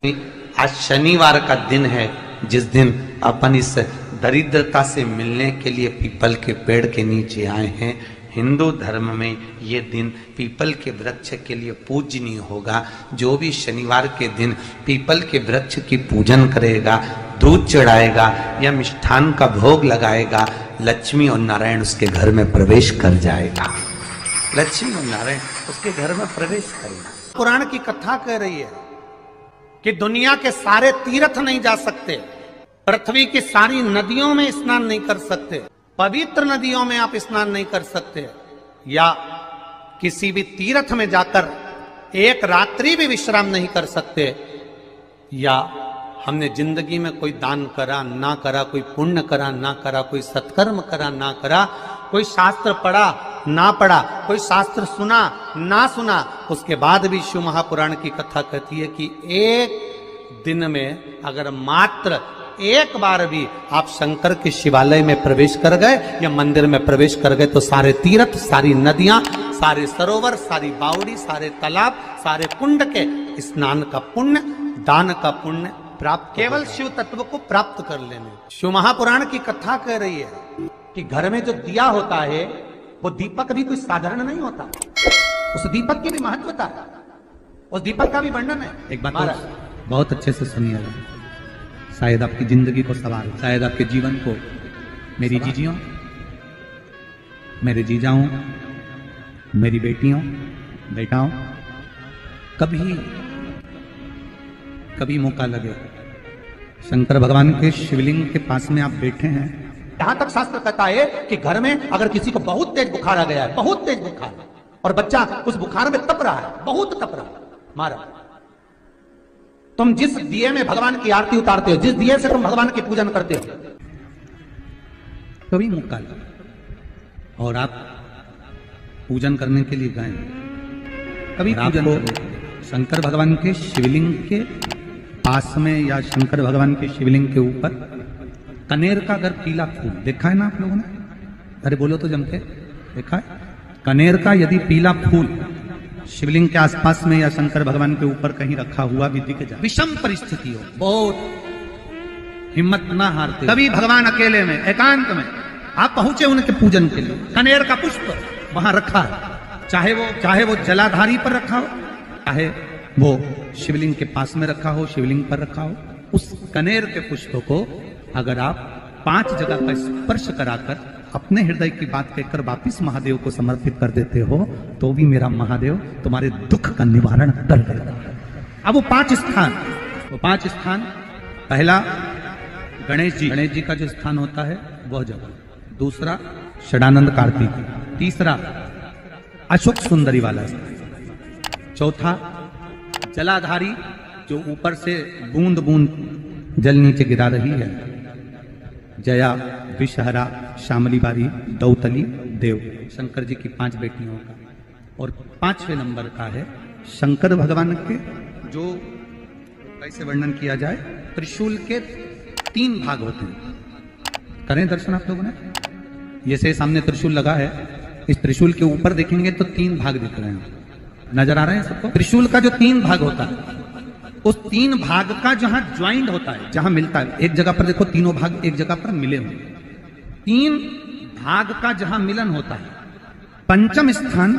आज शनिवार का दिन है जिस दिन अपन इस दरिद्रता से मिलने के लिए पीपल के पेड़ के नीचे आए हैं। हिंदू धर्म में ये दिन पीपल के वृक्ष के लिए पूजनीय होगा। जो भी शनिवार के दिन पीपल के वृक्ष की पूजन करेगा, दूध चढ़ाएगा या मिष्ठान का भोग लगाएगा, लक्ष्मी और नारायण उसके घर में प्रवेश कर जाएगा। लक्ष्मी और नारायण उसके घर में प्रवेश करेगा। पुराण की कथा कह रही है कि दुनिया के सारे तीर्थ नहीं जा सकते, पृथ्वी की सारी नदियों में स्नान नहीं कर सकते, पवित्र नदियों में आप स्नान नहीं कर सकते, या किसी भी तीर्थ में जाकर एक रात्रि भी विश्राम नहीं कर सकते, या हमने जिंदगी में कोई दान करा ना करा, कोई पुण्य करा ना करा, कोई सत्कर्म करा ना करा, कोई शास्त्र पढ़ा ना पढ़ा, कोई शास्त्र सुना ना सुना, उसके बाद भी शिव महापुराण की कथा कहती है कि एक दिन में अगर मात्र एक बार भी आप शंकर के शिवालय में प्रवेश कर गए या मंदिर में प्रवेश कर गए तो सारे तीर्थ, सारी नदियां, सारे सरोवर, सारी बावड़ी, सारे तालाब, सारे कुंड के स्नान का पुण्य, दान का पुण्य प्राप्त, केवल शिव तत्व को प्राप्त कर लेने। शिव महापुराण की कथा कह रही है कि घर में जो दिया होता है वो दीपक भी कोई साधारण नहीं होता, उस दीपक की भी महत्वता है, उस दीपक का भी वर्णन है। एक बात बहुत अच्छे से सुनिएगा, शायद आपकी जिंदगी को सवार, शायद आपके जीवन को। मेरी जीजियों, मेरे जीजाओं, मेरी बेटियों, बेटाओं, कभी मौका लगे, शंकर भगवान के शिवलिंग के पास में आप बैठे हैं, यहां तक शास्त्र कहता है कि घर में अगर किसी को बहुत तेज बुखार आ गया है, बहुत तेज बुखार, और बच्चा उस बुखार में तप रहा है, बहुत तप रहा है, मारा, तुम जिस दिए में भगवान की आरती उतारते हो, जिस दिए से तुम भगवान की पूजन करते हो, कभी मौका लगा और आप पूजन करने के लिए गए, कभी पूजन शंकर भगवान के शिवलिंग के पास में या शंकर भगवान के शिवलिंग के ऊपर कनेर का अगर पीला फूल देखा है ना आप लोगों ने, अरे बोलो तो जमके, देखा है? कनेर का यदि पीला फूल शिवलिंग के आसपास में या शंकर भगवान के ऊपर कहीं रखा हुआ भी दिख जाए, विषम परिस्थिति हो, बहुत हिम्मत ना हारते, कभी भगवान अकेले में एकांत में आप पहुंचे उनके पूजन के लिए, कनेर का पुष्प वहां रखा है, चाहे वो जलाधारी पर रखा हो, चाहे वो शिवलिंग के पास में रखा हो, शिवलिंग पर रखा हो, उस कनेर के पुष्प को अगर आप 5 जगह का स्पर्श कराकर अपने हृदय की बात कहकर वापिस महादेव को समर्पित कर देते हो तो भी मेरा महादेव तुम्हारे दुख का निवारण कर देगा। अब वो 5 स्थान, पहला गणेश जी का जो स्थान होता है वह जगह, दूसरा षडानंद कार्तिक, तीसरा अशोक सुंदरी वाला स्थान, चौथा जलाधारी जो ऊपर से बूंद बूंद जल नीचे गिरा रही है, जया, विषहरा, शामली बारी, दौतली, देव, शंकर जी की 5 बेटियों का, और 5वें नंबर का है शंकर भगवान के, जो कैसे वर्णन किया जाए, त्रिशूल के 3 भाग होते हैं। करें दर्शन आप लोगों ने, जैसे सामने त्रिशूल लगा है, इस त्रिशूल के ऊपर देखेंगे तो 3 भाग दिख रहे हैं, नजर आ रहे हैं सबको? त्रिशूल का जो 3 भाग होता है, उस 3 भाग का जहां ज्वाइंट होता है, जहां मिलता है, एक जगह पर देखो तीनों भाग एक जगह पर मिले हुए, 3 भाग का जहां मिलन होता है, 5वां स्थान,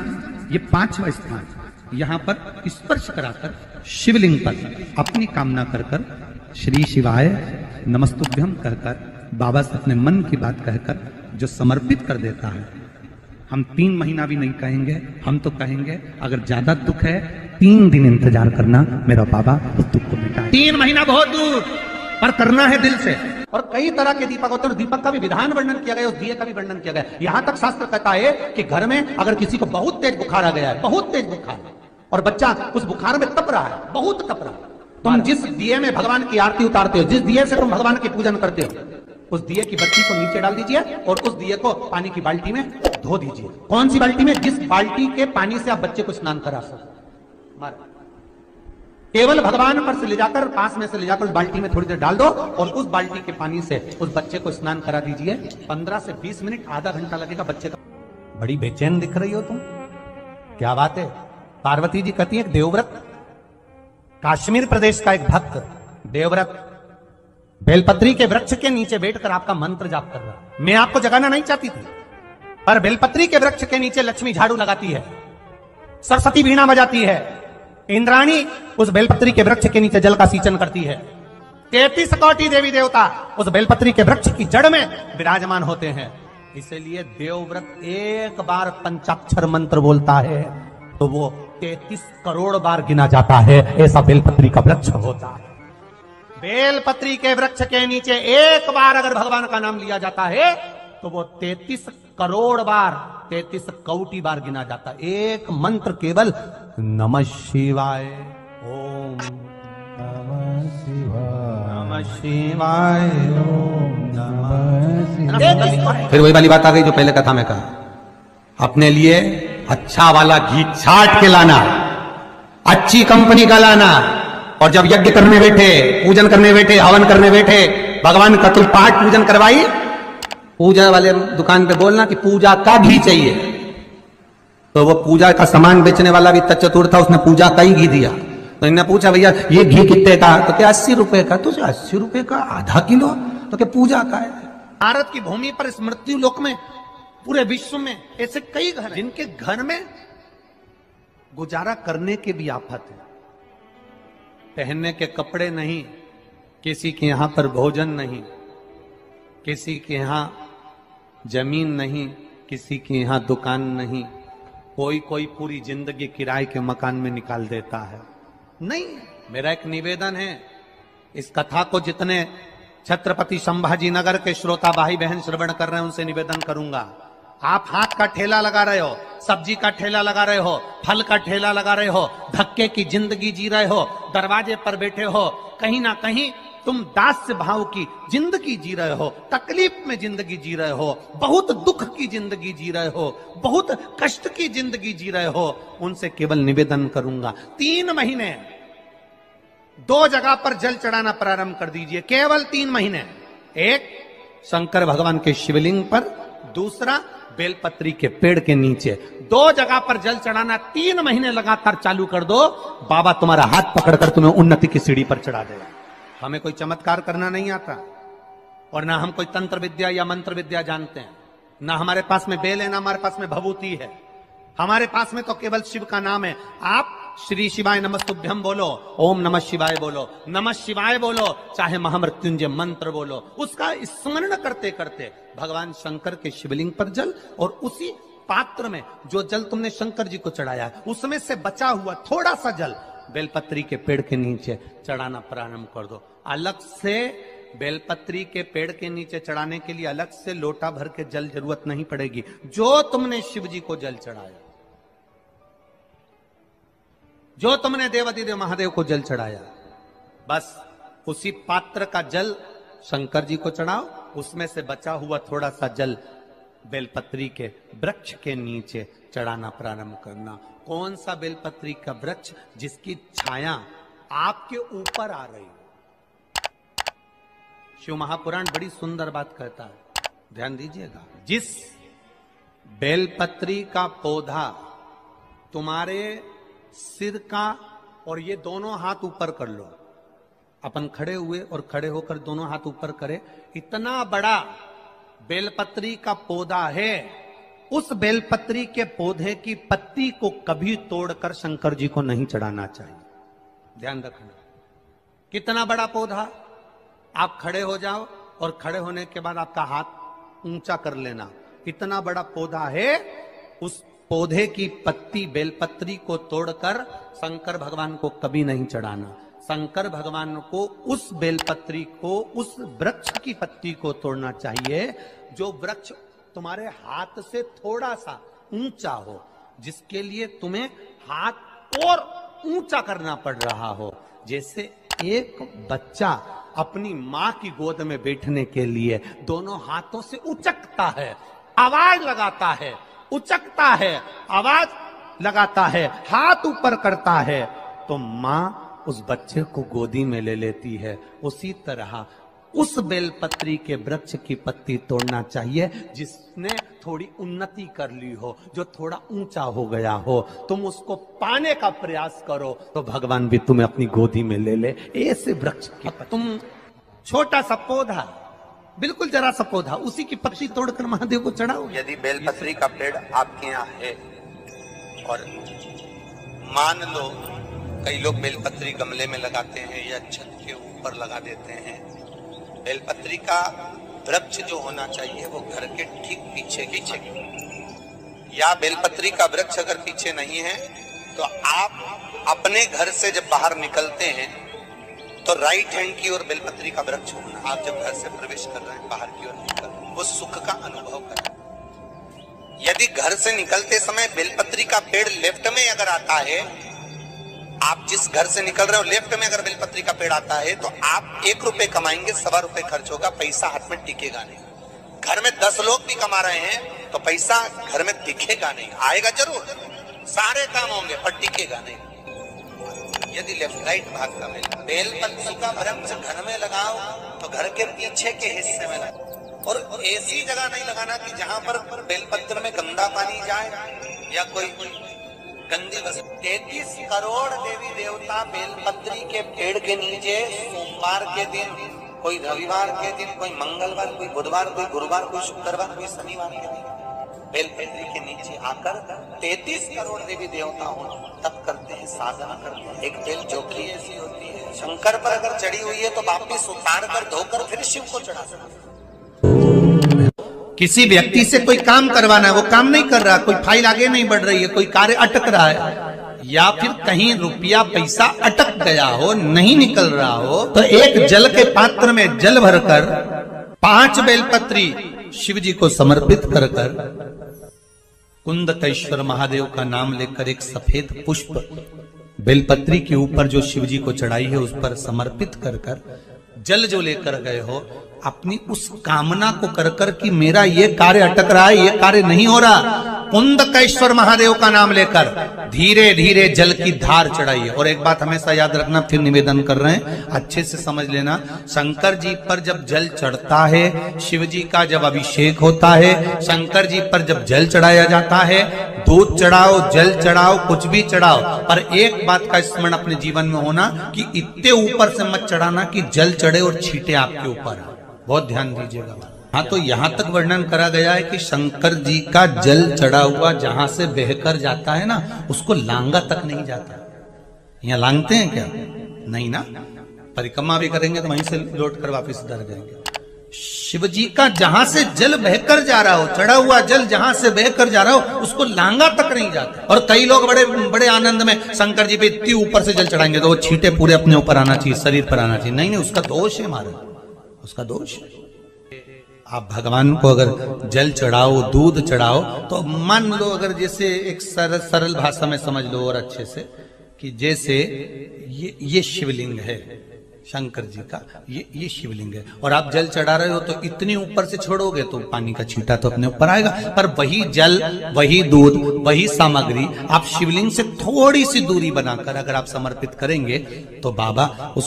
ये 5वां स्थान, यहां पर स्पर्श कराकर शिवलिंग पर अपनी कामना कर श्री शिवाय नमस्तुभ्यम कहकर बाबा से अपने मन की बात कहकर जो समर्पित कर देता है, हम 3 महीना भी नहीं कहेंगे, हम तो कहेंगे अगर ज्यादा दुख है 3 दिन इंतजार करना, मेरा बाबा उस दुख को मिटाए। 3 महीना बहुत दूर, पर करना है दिल से। और कई तरह के दीपक होते हैं, दीपक का भी विधान वर्णन किया गया, उस दिए का भी वर्णन किया गया। यहां तक शास्त्र कहता है कि घर में अगर किसी को बहुत तेज बुखार आ गया है, बहुत तेज बुखार, और बच्चा उस बुखार में तप रहा है, बहुत तप रहा है, तुम जिस दिए में भगवान की आरती उतारते हो, जिस दिए से तुम भगवान की पूजन करते हो, उस दिए की बत्ती को नीचे डाल दीजिए और उस दिए को पानी की बाल्टी में धो दीजिए। कौन सी बाल्टी में? जिस बाल्टी के पानी से आप बच्चे को स्नान करा सको, केवल भगवान पर से ले जाकर, पास में से ले जाकर उस बाल्टी में थोड़ी देर डाल दो और उस बाल्टी के पानी से उस बच्चे को स्नान करा दीजिए। 15 से 20 मिनट, आधा घंटा लगेगा बच्चे का। बड़ी बेचैन दिख रही हो तुम, क्या बात है? पार्वती जी कहती है देवव्रत कश्मीर प्रदेश का एक भक्त देवव्रत बेलपत्री के वृक्ष के नीचे बैठकर आपका मंत्र जाप कर रहा। मैं आपको जगाना नहीं चाहती थी, पर बेलपत्री के वृक्ष के नीचे लक्ष्मी झाड़ू लगाती है, सरस्वती वीणा बजाती है, इंद्राणी उस बेलपत्री के वृक्ष के नीचे जल का सिंचन करती है, 33 कोटि देवी देवता उस बेलपत्री के वृक्ष की जड़ में विराजमान होते हैं। इसलिए देवव्रत एक बार पंचाक्षर मंत्र बोलता है तो वो 33 करोड़ बार गिना जाता है। ऐसा बेलपत्री का वृक्ष होता है। बेलपत्री के वृक्ष के नीचे एक बार अगर भगवान का नाम लिया जाता है तो वो 33 करोड़ बार, 33 कोटि बार गिना जाता है। एक मंत्र केवल नमः शिवाय, ओम नमः शिवाय, ओम नमः शिवाय। फिर वही वाली बात आ गई जो पहले कथा में कहा, अपने लिए अच्छा वाला घी छाट के लाना, अच्छी कंपनी का लाना, और जब यज्ञ करने बैठे, पूजन करने बैठे, हवन करने बैठे, भगवान का कोई पाठ पूजन करवाई, पूजा वाले दुकान पे बोलना कि पूजा का घी चाहिए। तो वो पूजा का सामान बेचने वाला भी चतुर था, उसने पूजा का ही घी दिया। तो इन्होंने पूछा भैया ये घी कितने का? तो क्या 80 रुपए का? तो 80 रुपए का आधा किलो? तो क्या पूजा का है? भारत की भूमि पर इस मृत्यु लोक में पूरे विश्व में ऐसे कई घर हैं जिनके घर में गुजारा करने की भी आफत है। पहनने के कपड़े नहीं, किसी के यहां पर भोजन नहीं, किसी के यहां जमीन नहीं, किसी के यहां दुकान नहीं, कोई पूरी जिंदगी किराए के मकान में निकाल देता है। नहीं, मेरा एक निवेदन है, इस कथा को जितने छत्रपति संभाजी नगर के श्रोता भाई बहन श्रवण कर रहे हैं उनसे निवेदन करूंगा, आप हाथ का ठेला लगा रहे हो, सब्जी का ठेला लगा रहे हो, फल का ठेला लगा रहे हो, धक्के की जिंदगी जी रहे हो, दरवाजे पर बैठे हो, कहीं ना कहीं तुम दास्य भाव की जिंदगी जी रहे हो, तकलीफ में जिंदगी जी रहे हो, बहुत दुख की जिंदगी जी रहे हो, बहुत कष्ट की जिंदगी जी रहे हो, उनसे केवल निवेदन करूंगा 3 महीने 2 जगह पर जल चढ़ाना प्रारंभ कर दीजिए। केवल 3 महीने, एक शंकर भगवान के शिवलिंग पर, दूसरा बेलपत्री के पेड़ के नीचे, 2 जगह पर जल चढ़ाना 3 महीने लगातार चालू कर दो। बाबा तुम्हारा हाथ पकड़कर तुम्हें उन्नति की सीढ़ी पर चढ़ा देगा। हमें कोई चमत्कार करना नहीं आता, और ना हम कोई तंत्र विद्या या मंत्र विद्या जानते हैं, ना हमारे पास में बेल है, ना हमारे पास में भभूति है। हमारे पास में तो केवल शिव का नाम है। आप श्री शिवाय नमस्तुभ्यम बोलो, ओम नमः शिवाय बोलो, नमः शिवाय बोलो, चाहे महामृत्युंजय मंत्र बोलो, उसका स्मरण करते करते भगवान शंकर के शिवलिंग पर जल, और उसी पात्र में जो जल तुमने शंकर जी को चढ़ाया उसमें से बचा हुआ थोड़ा सा जल बेलपत्री के पेड़ के नीचे चढ़ाना प्रारंभ कर दो। अलग से बेलपत्री के पेड़ के नीचे चढ़ाने के लिए अलग से लोटा भर के जल जरूरत नहीं पड़ेगी। जो तुमने शिव जी को जल चढ़ाया, जो तुमने देवादिदेव महादेव को जल चढ़ाया, बस उसी पात्र का जल शंकर जी को चढ़ाओ, उसमें से बचा हुआ थोड़ा सा जल बेलपत्री के वृक्ष के नीचे चढ़ाना प्रारंभ करना। कौन सा बेलपत्री का वृक्ष? जिसकी छाया आपके ऊपर आ रही। शिव महापुराण बड़ी सुंदर बात कहता है, ध्यान दीजिएगा। जिस बेलपत्री का पौधा तुम्हारे सिर का, और ये दोनों हाथ ऊपर कर लो, अपन खड़े हुए और खड़े होकर दोनों हाथ ऊपर करे, इतना बड़ा बेलपत्री का पौधा है, उस बेलपत्री के पौधे की पत्ती को कभी तोड़कर शंकर जी को नहीं चढ़ाना चाहिए। ध्यान रखना, कितना बड़ा पौधा। आप खड़े हो जाओ और खड़े होने के बाद आपका हाथ ऊंचा कर लेना, इतना बड़ा पौधा है, उस पौधे की पत्ती बेलपत्री को तोड़कर शंकर भगवान को कभी नहीं चढ़ाना। शंकर भगवान को उस बेलपत्री को, उस वृक्ष की पत्ती को तोड़ना चाहिए जो वृक्ष तुम्हारे हाथ से थोड़ा सा ऊंचा हो, जिसके लिए तुम्हें हाथ और ऊंचा करना पड़ रहा हो। जैसे एक बच्चा अपनी मां की गोद में बैठने के लिए दोनों हाथों से उचकता है, आवाज लगाता है, उचकता है, आवाज लगाता है, हाथ ऊपर करता है, तो मां उस बच्चे को गोदी में ले लेती है। उसी तरह उस बेलपत्री के वृक्ष की पत्ती तोड़ना चाहिए जिसने थोड़ी उन्नति कर ली हो, जो थोड़ा ऊंचा हो गया हो। तुम उसको पाने का प्रयास करो तो भगवान भी तुम्हें अपनी गोदी में ले ले। ऐसे वृक्ष की तुम छोटा सा पौधा, बिल्कुल जरा सा पौधा, उसी की पत्ती तोड़कर महादेव को चढ़ाओ। यदि बेलपत्री का पेड़ आपके यहाँ है और मान लो कई लोग बेलपत्री गमले में लगाते हैं या छत के ऊपर लगा देते हैं, बेलपत्री का वृक्ष जो होना चाहिए वो घर के ठीक पीछे या बेलपत्री का वृक्ष अगर पीछे नहीं है तो आप अपने घर से जब बाहर निकलते हैं तो राइट हैंड की ओर बेलपत्री का वृक्ष होना। आप जब घर से प्रवेश कर रहे हैं बाहर की ओर निकल, वो सुख का अनुभव करें। यदि घर से निकलते समय बेलपत्री का पेड़ लेफ्ट में अगर आता है, आप जिस घर से निकल रहे हो लेफ्ट में अगर बेलपत्री का पेड़ आता है तो आप 1 रुपए कमाएंगे, 1.25 रुपए खर्च होगा, पैसा हाथ में टिकेगा नहीं। घर में 10 लोग भी कमा रहे हैं तो पैसा घर में टिकेगा नहीं, आएगा जरूर, सारे काम होंगे पर टिकेगा नहीं। यदि लेफ्ट राइट भाग का बेलपत्री का वृक्ष घर में लगाओ तो घर के पीछे के हिस्से में लगाओ, और ऐसी जगह नहीं लगाना कि जहां पर बेलपत्र में गंदा पानी जाए या कोई गंदी वस्तु। 33 करोड़ देवी देवता बेलपत्री के पेड़ के नीचे सोमवार के दिन, कोई रविवार के दिन, कोई मंगलवार, कोई बुधवार, कोई गुरुवार, कोई शुक्रवार, कोई शनिवार के दिन बेलपत्री के नीचे आकर 33 करोड़ देवी देवता हो तब करते हैं, साधना करते हैं। एक बेल चौकी ऐसी होती है, शंकर पर अगर चढ़ी हुई है तो वापिस उतार कर धोकर फिर शिव को चढ़ा सकते। किसी व्यक्ति से कोई काम करवाना है, वो काम नहीं कर रहा, कोई फाइल आगे नहीं बढ़ रही है, कोई कार्य अटक रहा है, या फिर कहीं रुपया पैसा अटक गया हो, नहीं निकल रहा हो, तो एक जल के पात्र में जल भरकर 5 बेलपत्री शिव जी को समर्पित कर कुंदकेश्वर महादेव का नाम लेकर एक सफेद पुष्प बेलपत्री के ऊपर जो शिव जी को चढ़ाई है उस पर समर्पित कर जल जो लेकर गए हो, अपनी उस कामना को कर कि मेरा ये कार्य अटक रहा है, ये कार्य नहीं हो रहा, कुंदकेश्वर महादेव का नाम लेकर धीरे धीरे जल की धार चढ़ाइए। और एक बात हमेशा याद रखना, फिर निवेदन कर रहे हैं, अच्छे से समझ लेना, शंकर जी पर जब जल चढ़ता है, शिव जी का जब अभिषेक होता है, शंकर जी पर जब जल चढ़ाया जाता है, दूध चढ़ाओ, जल चढ़ाओ, कुछ भी चढ़ाओ, पर एक बात का स्मरण अपने जीवन में होना कि इतने ऊपर से मत चढ़ाना कि जल चढ़े और छींटे आपके ऊपर। बहुत ध्यान दीजिएगा। हाँ, तो यहां तक वर्णन करा गया है कि शंकर जी का जल चढ़ा हुआ जहां से बहकर जाता है ना, उसको लांगा तक नहीं जाता। यहाँ लांगते हैं क्या? नहीं ना, परिक्रमा भी करेंगे तो वहीं से लौट कर वापिस उधर जाएंगे। शिव जी का जहां से जल बहकर जा रहा हो, चढ़ा हुआ जल जहां से बहकर जा रहा हो, उसको लांगा तक नहीं जाता। और कई लोग बड़े बड़े आनंद में शंकर जी पे इतनी ऊपर से जल चढ़ाएंगे तो वो छींटे पूरे अपने ऊपर आना चाहिए, शरीर पर आना चाहिए। नहीं, उसका दोष है हमारा, उसका दोष है। आप भगवान को अगर जल चढ़ाओ, दूध चढ़ाओ, तो मान लो अगर जैसे एक सरल भाषा में समझ लो और अच्छे से, कि जैसे ये शिवलिंग है शंकर जी का, ये शिवलिंग है, और आप जल चढ़ा रहे हो तो इतनी ऊपर से छोड़ोगे तो पानी का छींटा तो अपने ऊपर आएगा, पर वही जल, वही दूध, वही सामग्री आप शिवलिंग से थोड़ी सी दूरी बनाकर अगर आप समर्पित करेंगे तो बाबा उस